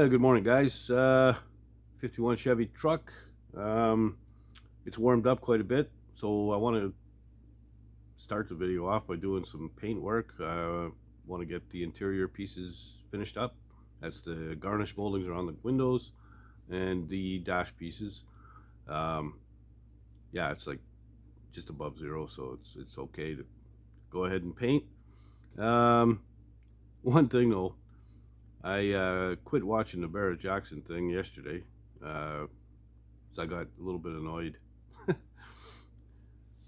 Good morning, guys. 51 Chevy truck. It's warmed up quite a bit, so I want to start the video off by doing some paint work. Want to get the interior pieces finished up. That's the garnish moldings around the windows and the dash pieces. Yeah, it's like just above zero, so it's okay to go ahead and paint. One thing though, I quit watching the Barrett Jackson thing yesterday, so I got a little bit annoyed.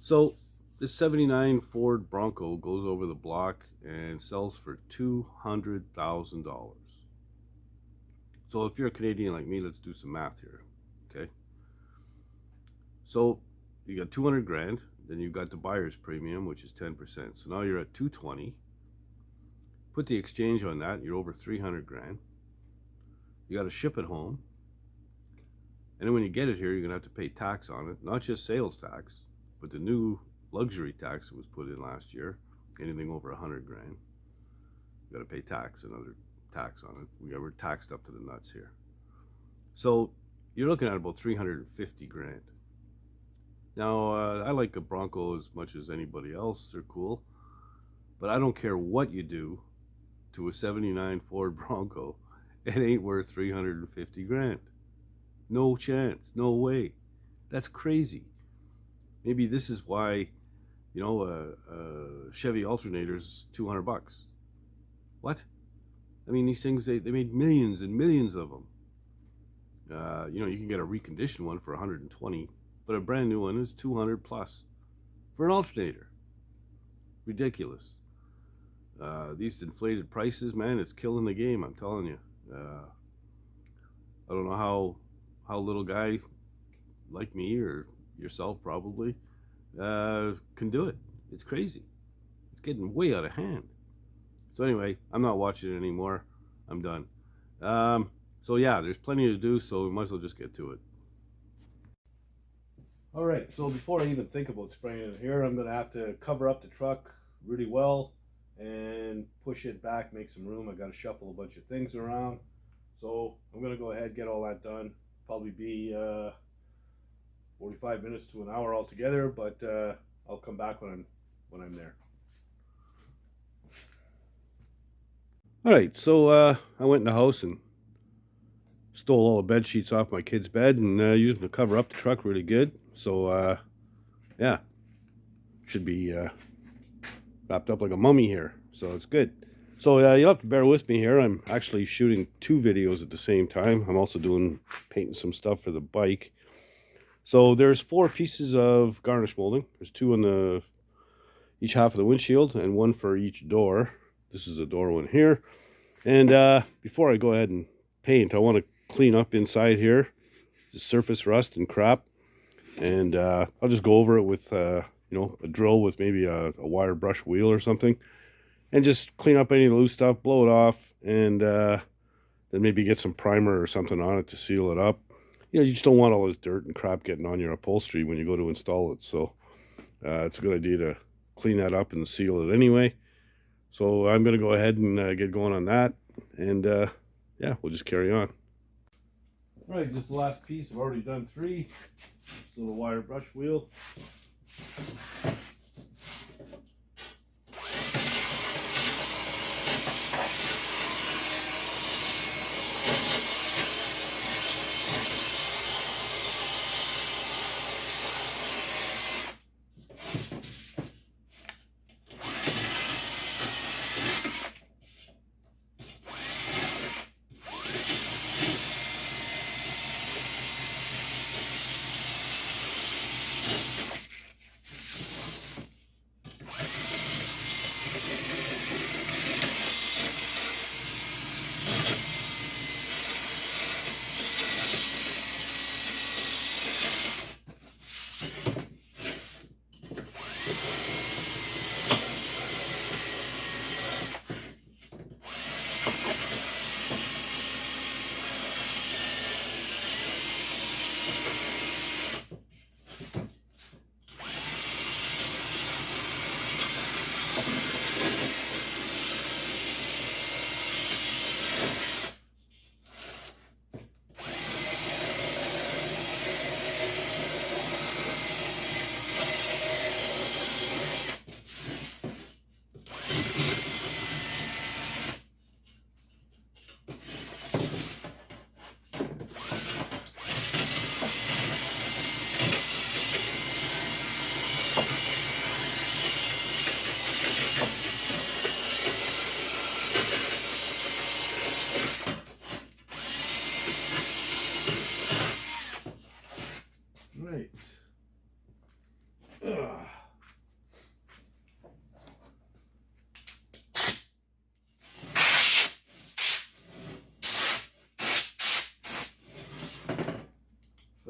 So this 79 Ford Bronco goes over the block and sells for $200,000. So if you're a Canadian like me, let's do some math here, okay? So you got 200 grand, then you got the buyer's premium, which is 10%. So now you're at 220. Put the exchange on that, you're over 300 grand. You got to ship it home. And then when you get it here, you're going to have to pay tax on it. Not just sales tax, but the new luxury tax that was put in last year. Anything over 100 grand. You got to pay tax, another tax on it. We're taxed up to the nuts here. So you're looking at about 350 grand. Now, I like a Bronco as much as anybody else. They're cool. But I don't care what you do to a 79 Ford Bronco, it ain't worth 350 grand. No chance, no way. That's crazy. Maybe this is why, you know, a Chevy alternator's 200 bucks. What? I mean, these things, they made millions and millions of them. You know, you can get a reconditioned one for 120, but a brand new one is 200 plus for an alternator. Ridiculous. These inflated prices, man, it's killing the game, I'm telling you. I don't know how little guy like me or yourself probably can do it. It's crazy. It's getting way out of hand. So anyway, I'm not watching it anymore. I'm done. So yeah, there's plenty to do, so we might as well just get to it. All right, so before I even think about spraying it here, I'm going to have to cover up the truck really well and push it back, make some room. I got to shuffle a bunch of things around. So I'm going to go ahead, get all that done. Probably be 45 minutes to an hour altogether, but I'll come back when I'm there. All right, so I went in the house and stole all the bed sheets off my kid's bed and used them to cover up the truck really good. So yeah, should be wrapped up like a mummy here, so it's good. So you'll have to bear with me here. I'm actually shooting two videos at the same time. I'm also painting some stuff for the bike. So there's 4 pieces of garnish molding. There's 2 on each half of the windshield and 1 for each door. This is a door one here. And before I go ahead and paint, I want to clean up inside here, the surface rust and crap. And I'll just go over it with you know, a drill with maybe a wire brush wheel or something, and just clean up any of the loose stuff, blow it off, and then maybe get some primer or something on it to seal it up. You know, you just don't want all this dirt and crap getting on your upholstery when you go to install it. So it's a good idea to clean that up and seal it anyway. So I'm going to go ahead and get going on that, and yeah, we'll just carry on. All right, just the last piece. I've already done 3. Just a little wire brush wheel.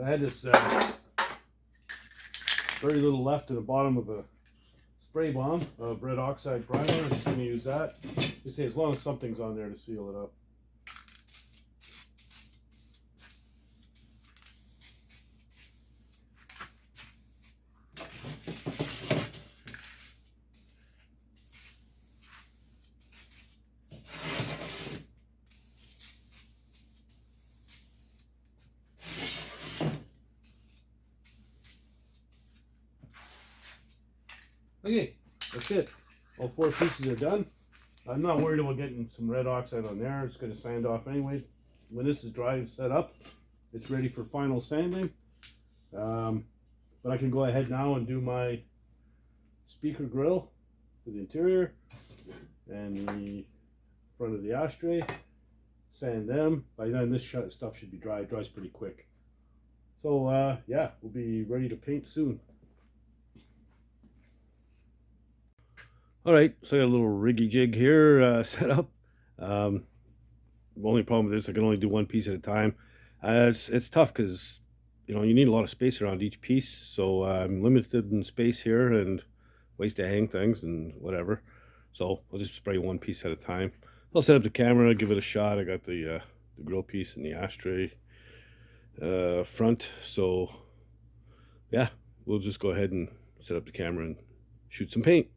I had this very little left at the bottom of a spray bomb of red oxide primer. I'm just going to use that. They say as long as something's on there to seal it up. Okay, that's it. All 4 pieces are done. I'm not worried about getting some red oxide on there. It's going to sand off anyway. When this is dry and set up, it's ready for final sanding. But I can go ahead now and do my speaker grill for the interior and the front of the ashtray. Sand them. By then this stuff should be dry. It dries pretty quick. So yeah, we'll be ready to paint soon. Alright, so I got a little riggy jig here set up. The only problem with this, I can only do 1 piece at a time. It's tough because, you know, you need a lot of space around each piece. So I'm limited in space here and ways to hang things and whatever. So I'll just spray 1 piece at a time. I'll set up the camera, give it a shot. I got the grill piece and the ashtray front. So yeah, we'll just go ahead and set up the camera and shoot some paint.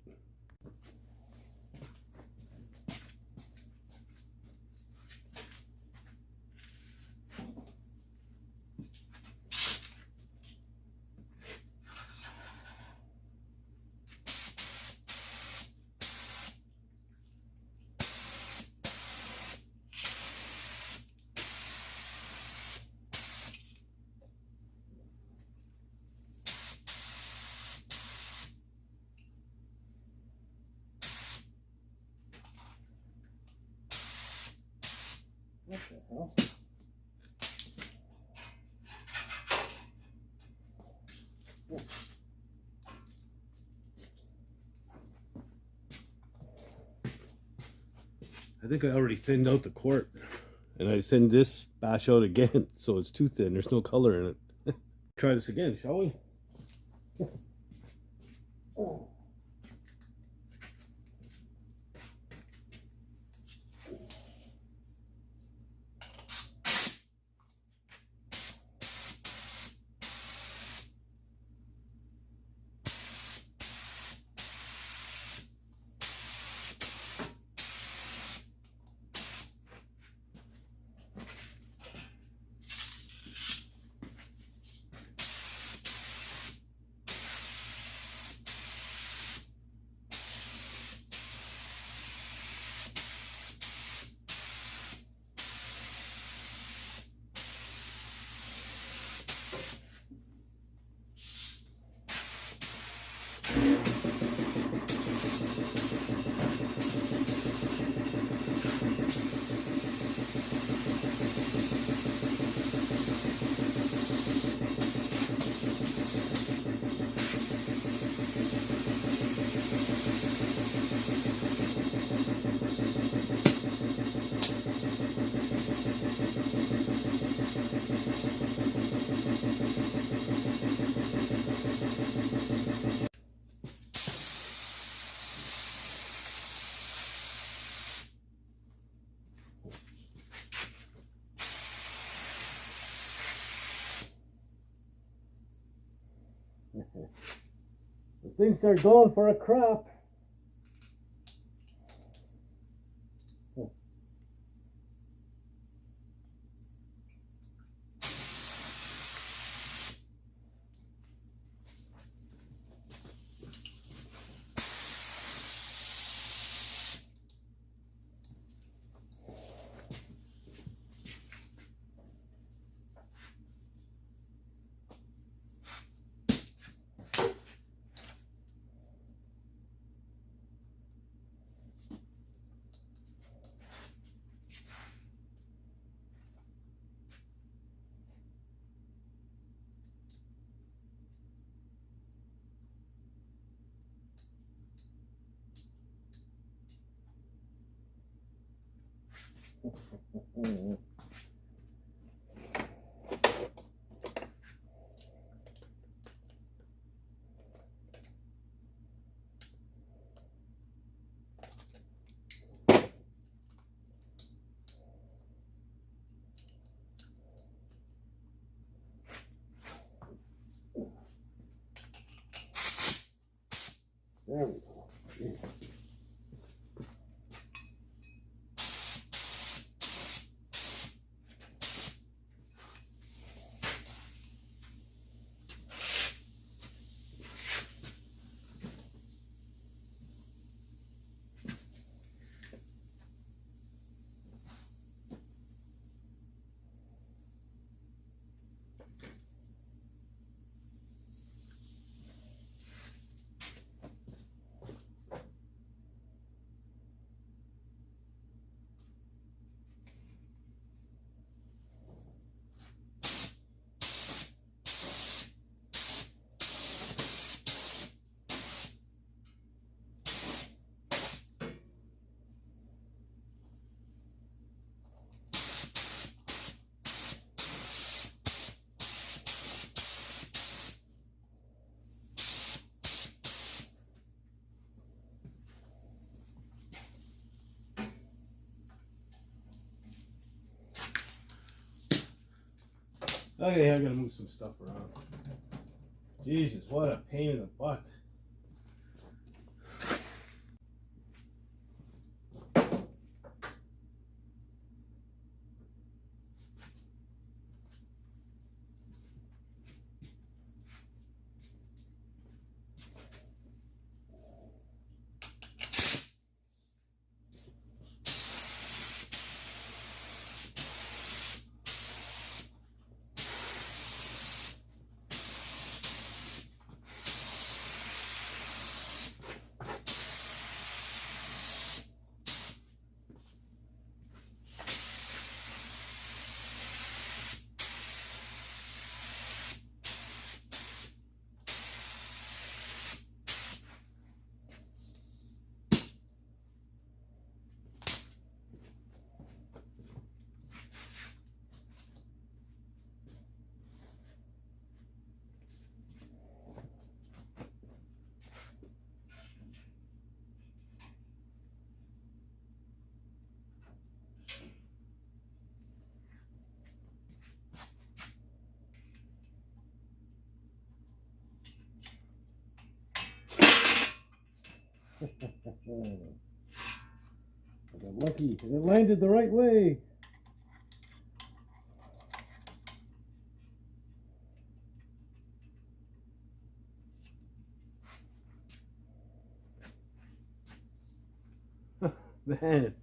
What the hell? I think I already thinned out the quart, and I thinned this batch out again, so it's too thin. There's no color in it. Try this again, shall we? Oh. The things are going for a crap. There we go. Yeah. Okay, I gotta move some stuff around. Jesus, what a pain in the butt. I got lucky and it landed the right way. Man.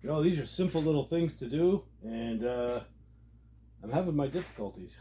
You know, these are simple little things to do, and I'm having my difficulties.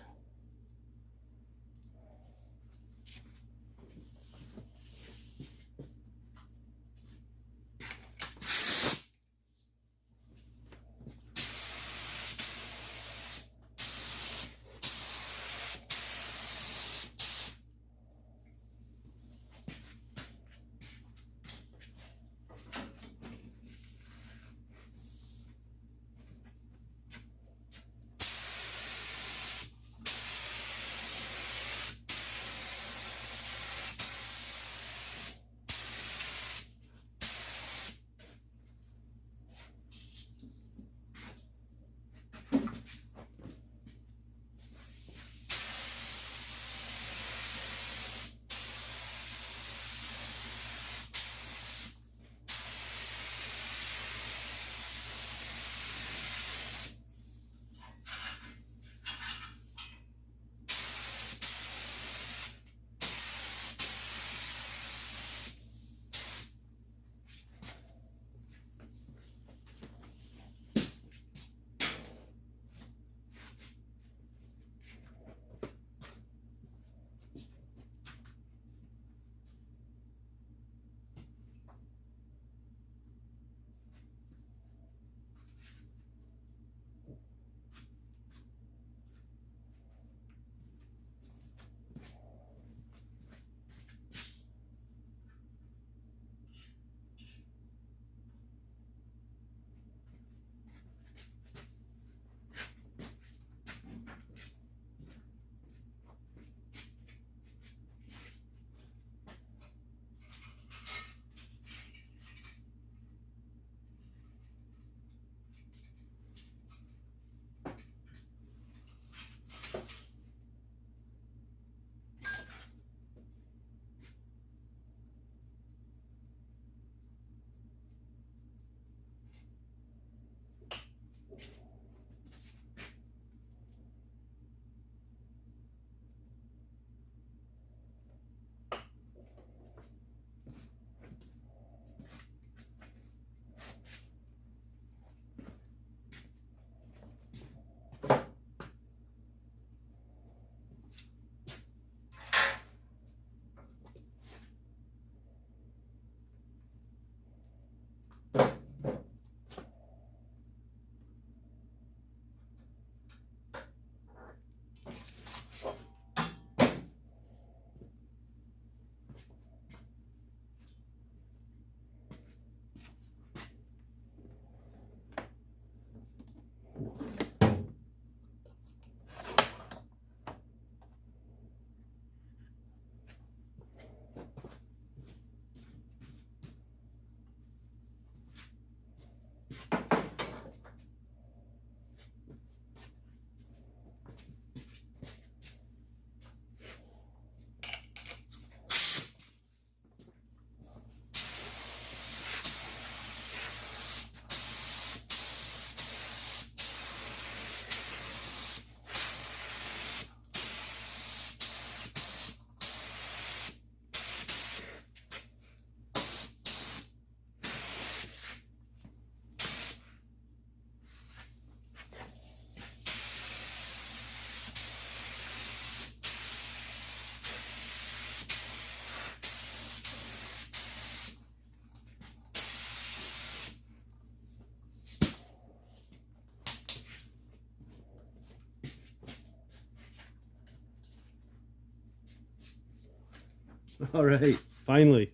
All right, finally.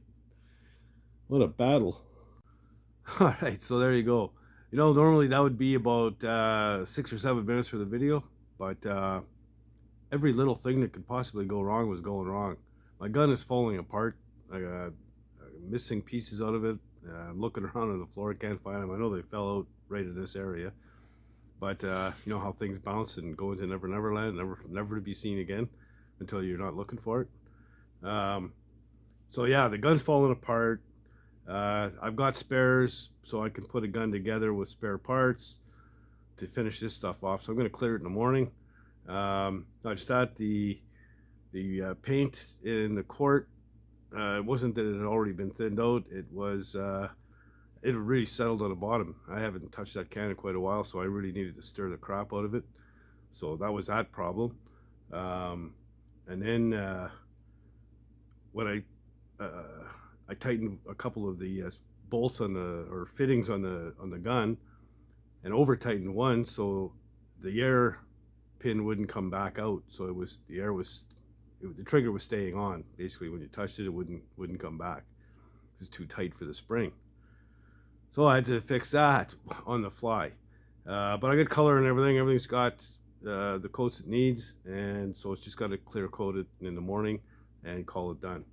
What a battle. All right, so there you go. You know, normally that would be about 6 or 7 minutes for the video, but every little thing that could possibly go wrong was going wrong. My gun is falling apart. I got missing pieces out of it. I'm looking around on the floor, can't find them. I know they fell out right in this area, but you know how things bounce and go into Never Never Land, never to be seen again until you're not looking for it. So yeah, the gun's falling apart. I've got spares, so I can put a gun together with spare parts to finish this stuff off. So I'm going to clear it in the morning. I just thought the paint in the quart, it wasn't that it had already been thinned out. It really settled on the bottom. I haven't touched that can in quite a while, so I really needed to stir the crap out of it. So that was that problem. And then when I tightened a couple of the bolts on the or fittings on the gun, and over tightened one, so the air pin wouldn't come back out. So the trigger was staying on. Basically, when you touched it, it wouldn't come back. It was too tight for the spring. So I had to fix that on the fly. But I got color and everything. Everything's got the coats it needs, and so it's just got to clear coat it in the morning and call it done.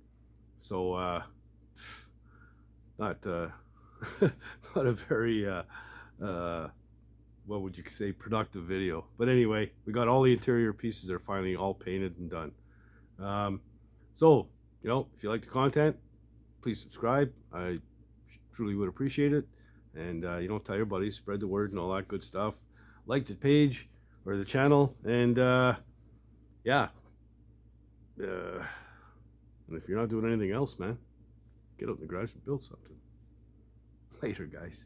So not not a very what would you say, productive video. But anyway, we got all the interior pieces are finally all painted and done. So you know, if you like the content, please subscribe. I truly would appreciate it. And you know, tell your buddies, spread the word and all that good stuff. Like the page or the channel, and yeah. And if you're not doing anything else, man, get out in the garage and build something. Later, guys.